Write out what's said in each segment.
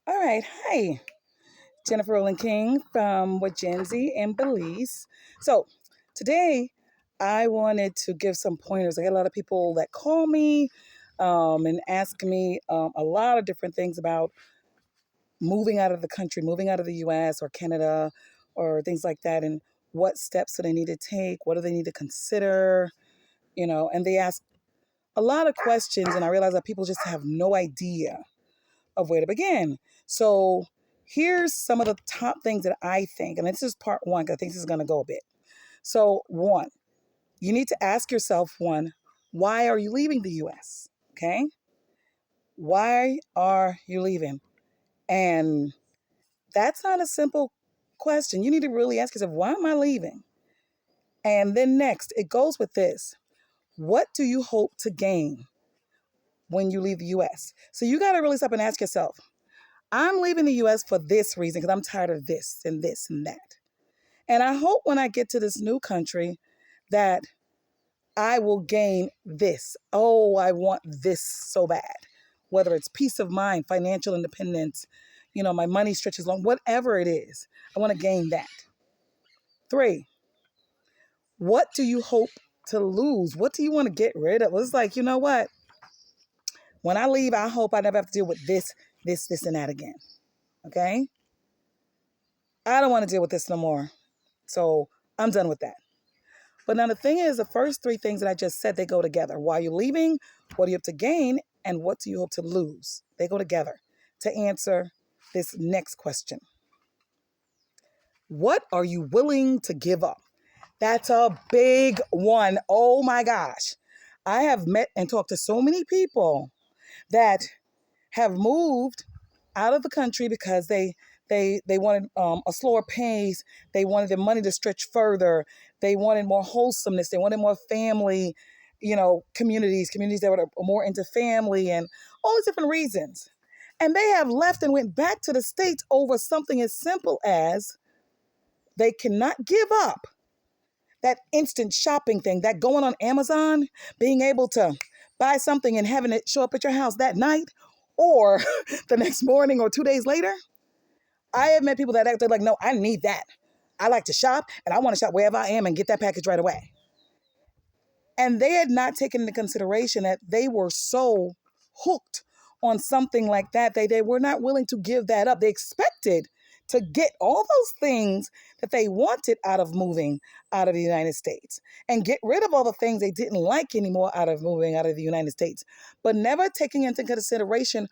All right. Hi, Jennifer Rowland King from What Gen Z in Belize. So today I wanted to give some pointers. I got a lot of people that call me and ask me a lot of different things about moving out of the country, moving out of the US or Canada or things like that. And what steps do they need to take? What do they need to consider? And they ask a lot of questions. And I realize that people just have no idea of where to begin. So here's some of the top things that I think, and this is part one, because I think this is going to go a bit. So, one, you need to ask yourself, why are you leaving the US? Okay. Why are you leaving? And that's not a simple question. You need to really ask yourself, why am I leaving? And then next, it goes with this: what do you hope to gain when you leave the US? So you got to really stop and ask yourself, I'm leaving the US for this reason because I'm tired of this and this and that. And I hope when I get to this new country that I will gain this. Oh, I want this so bad. Whether it's peace of mind, financial independence, my money stretches long, whatever it is, I want to gain that. Three, what do you hope to lose? What do you want to get rid of? It's like, you know what? When I leave, I hope I never have to deal with this, and that again. Okay? I don't want to deal with this no more. So I'm done with that. But now the thing is, the first three things that I just said, they go together. Why are you leaving? What do you have to gain? And what do you hope to lose? They go together to answer this next question. What are you willing to give up? That's a big one. Oh my gosh. I have met and talked to so many people that have moved out of the country because they wanted a slower pace. They wanted their money to stretch further. They wanted more wholesomeness. They wanted more family, communities that were more into family and all these different reasons. And they have left and went back to the States over something as simple as they cannot give up that instant shopping thing, that going on Amazon, being able to buy something and having it show up at your house that night or the next morning or 2 days later. I have met people that act like, no, I need that. I like to shop and I want to shop wherever I am and get that package right away. And they had not taken into consideration that they were so hooked on something like that. They were not willing to give that up. They expected to get all those things that they wanted out of moving out of the United States and get rid of all the things they didn't like anymore out of moving out of the United States, but never taking into consideration,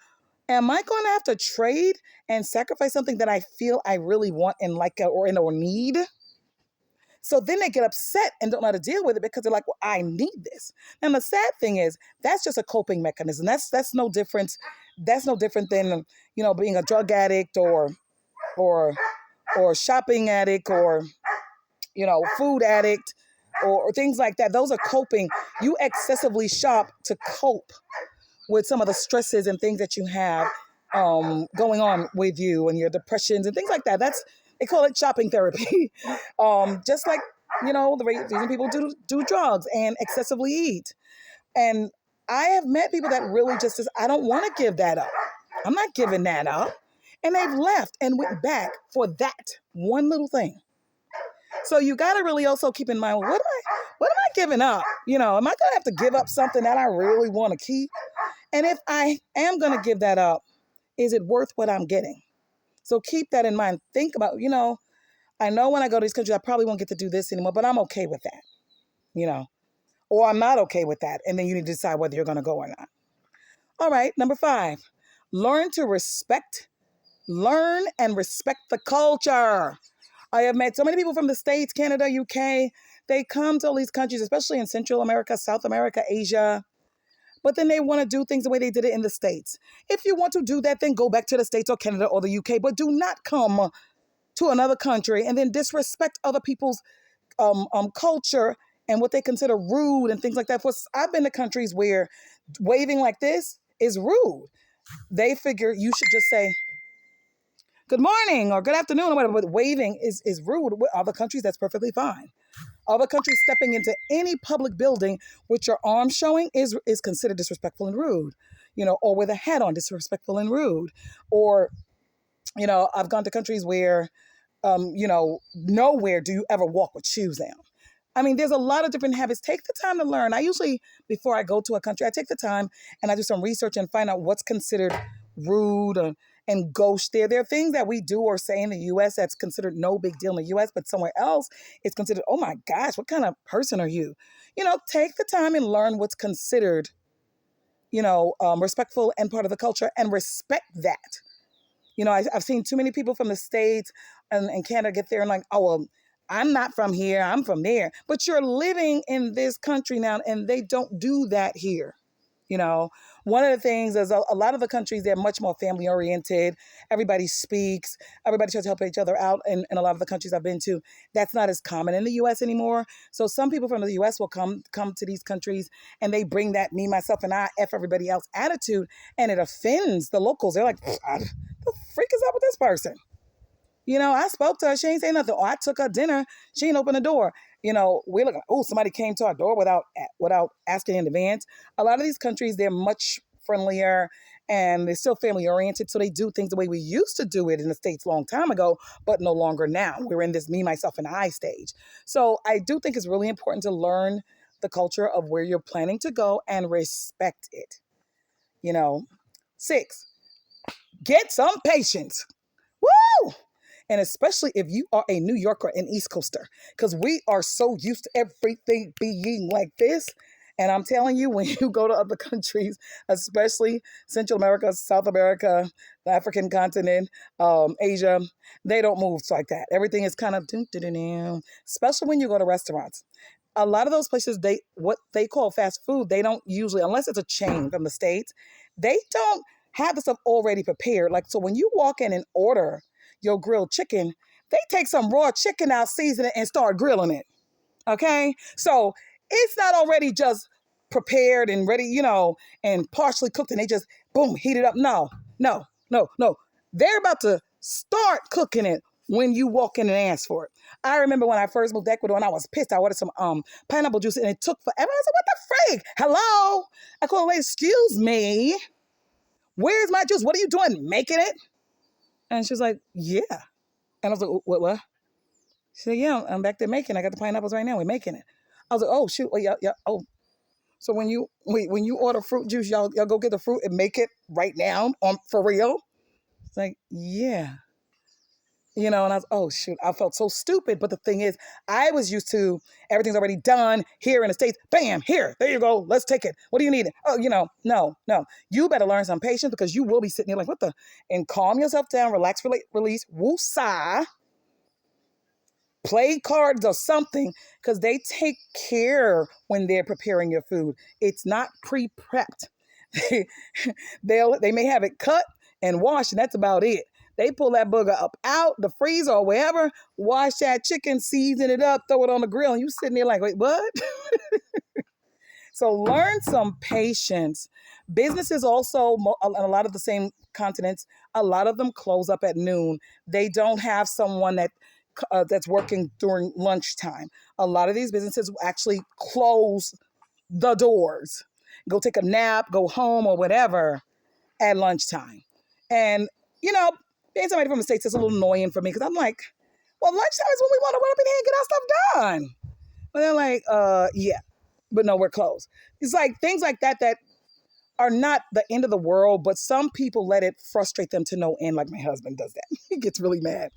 am I going to have to trade and sacrifice something that I feel I really want and like or need? So then they get upset and don't know how to deal with it because they're like, well, I need this. And the sad thing is that's just a coping mechanism. That's no different. That's no different than, being a drug addict or or shopping addict or, food addict or things like that. Those are coping. You excessively shop to cope with some of the stresses and things that you have going on with you and your depressions and things like that. They call it shopping therapy. Just like, the reason people do drugs and excessively eat. And I have met people that really just says, I don't want to give that up. I'm not giving that up. And they've left and went back for that one little thing. So you got to really also keep in mind, what am I giving up? Am I going to have to give up something that I really want to keep? And if I am going to give that up, is it worth what I'm getting? So keep that in mind. Think about, I know when I go to these countries, I probably won't get to do this anymore, but I'm okay with that, you know, or I'm not okay with that. And then you need to decide whether you're going to go or not. All right. Number 5, learn to learn and respect the culture. I have met so many people from the States, Canada, UK. They come to all these countries, especially in Central America, South America, Asia. But then they want to do things the way they did it in the States. If you want to do that, then go back to the States or Canada or the UK. But do not come to another country and then disrespect other people's culture and what they consider rude and things like that. I've been to countries where waving like this is rude. They figure you should just say good morning or good afternoon or whatever, but waving is rude. With other countries, that's perfectly fine. Other countries stepping into any public building with your arms showing is considered disrespectful and rude, or with a hat on, disrespectful and rude, or I've gone to countries where, nowhere do you ever walk with shoes on. I mean, there's a lot of different habits. Take the time to learn. I usually, before I go to a country, I take the time and I do some research and find out what's considered rude and gauche there. There are things that we do or say in the U.S. that's considered no big deal in the U.S., but somewhere else it's considered, oh my gosh, what kind of person are you? Take the time and learn what's considered, respectful and part of the culture and respect that. I've seen too many people from the States and Canada get there and like, oh, well, I'm not from here, I'm from there. But you're living in this country now and they don't do that here. You know, One of the things is a lot of the countries, they're much more family oriented. Everybody speaks, everybody tries to help each other out. In a lot of the countries I've been to, that's not as common in the US anymore. So some people from the US will come to these countries and they bring that me, myself, and I, F everybody else attitude, and it offends the locals. They're like, the freak is up with this person? I spoke to her. She ain't say nothing. Or I took her dinner. She ain't open the door. We're looking, oh, somebody came to our door without asking in advance. A lot of these countries, they're much friendlier and they're still family oriented. So they do things the way we used to do it in the States a long time ago, but no longer now. We're in this me, myself, and I stage. So I do think it's really important to learn the culture of where you're planning to go and respect it. You know, 6, get some patience. Woo! And especially if you are a New Yorker and East Coaster, because we are so used to everything being like this. And I'm telling you, when you go to other countries, especially Central America, South America, the African continent, Asia, they don't move like that. Everything is kind of, especially when you go to restaurants. A lot of those places, what they call fast food, they don't usually, unless it's a chain from the States, they don't have the stuff already prepared. Like, so when you walk in and order your grilled chicken, they take some raw chicken out, season it, and start grilling it. Okay? So it's not already just prepared and ready, and partially cooked, and they just, boom, heat it up. No, no, no, no. They're about to start cooking it when you walk in and ask for it. I remember when I first moved to Ecuador and I was pissed. I ordered some pineapple juice and it took forever. I said, what the freak? Hello? I called the lady, excuse me, where's my juice? What are you doing? Making it? And she was like, yeah. And I was like, what? She said, yeah, I'm back there making. I got the pineapples right now. We're making it. I was like, oh, shoot. Oh, yeah, yeah. Oh, so when you order fruit juice, y'all go get the fruit and make it right now for real? It's like, yeah. And I was, oh, shoot, I felt so stupid. But the thing is, I was used to everything's already done here in the States. Bam, here, there you go. Let's take it. What do you need? Oh, no. You better learn some patience because you will be sitting here like, what the? And calm yourself down, relax, release, woosah, play cards or something because they take care when they're preparing your food. It's not pre-prepped. They may have it cut and washed, and that's about it. They pull that booger up out the freezer or wherever, wash that chicken, season it up, throw it on the grill, and you sitting there like, wait, what? So learn some patience. Businesses also, on a lot of the same continents, a lot of them close up at noon. They don't have someone that's working during lunchtime. A lot of these businesses actually close the doors, go take a nap, go home or whatever at lunchtime. And, being somebody from the States is a little annoying for me because I'm like, well, lunchtime is when we want to run up in here and get our stuff done. But they're like, yeah, but no, we're closed. It's like things like that are not the end of the world, but some people let it frustrate them to no end, like my husband does that. He gets really mad.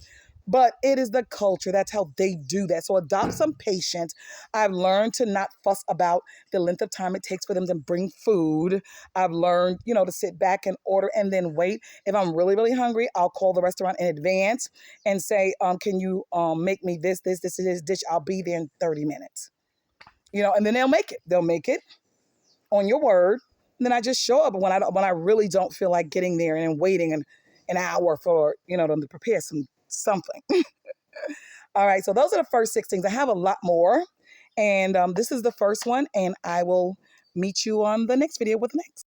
But it is the culture. That's how they do that. So adopt some patience. I've learned to not fuss about the length of time it takes for them to bring food. I've learned, to sit back and order and then wait. If I'm really, really hungry, I'll call the restaurant in advance and say, can you make me this dish? I'll be there in 30 minutes. And then they'll make it. They'll make it on your word. And then I just show up when I really don't feel like getting there and waiting an hour for, them to prepare something. All right. So those are the first 6 things. I have a lot more. And this is the first one. And I will meet you on the next video with the next.